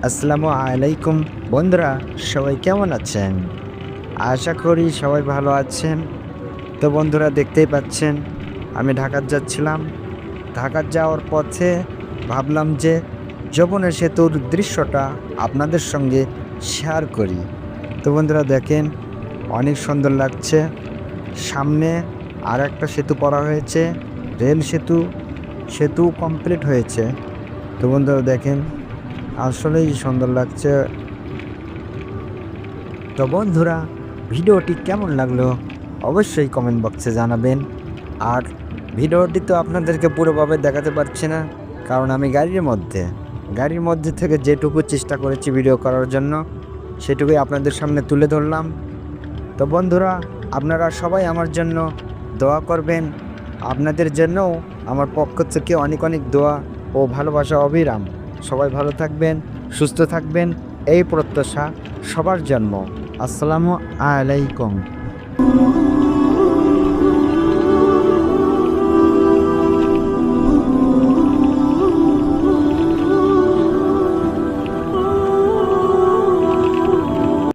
আসসালামু আলাইকুম বন্ধুরা, সবাই কেমন আছেন? আশা করি সবাই ভালো আছেন। তো বন্ধুরা, দেখতেই পাচ্ছেন আমি ঢাকা যাচ্ছিলাম। ঢাকা যাওয়ার পথে ভাবলাম যে যমুনা সেতুর দৃশ্যটা আপনাদের সঙ্গে শেয়ার করি। তো বন্ধুরা দেখেন, অনেক সুন্দর লাগছে। সামনে আর একটা সেতু করা হয়েছে, রেল সেতু। সেতু কমপ্লিট হয়েছে। তো বন্ধুরা দেখেন, আসলেই সুন্দর লাগছে। তো বন্ধুরা, ভিডিওটি কেমন লাগলো অবশ্যই কমেন্ট বক্সে জানাবেন। আর ভিডিওটি তো আপনাদেরকে পুরোভাবে দেখাতে পারছি না, কারণ আমি গাড়ির মধ্যে থেকে যেটুকু চেষ্টা করেছি ভিডিও করার জন্য সেটুকুই আপনাদের সামনে তুলে ধরলাম। তো বন্ধুরা, আপনারা সবাই আমার জন্য দোয়া করবেন। আপনাদের জন্যও আমার পক্ষ থেকে অনেক অনেক দোয়া ও ভালোবাসা অবিরাম। সবাই ভালো থাকবেন, সুস্থ থাকবেন, এই প্রত্যাশা সবার জন্য। আসসালামু আলাইকুম।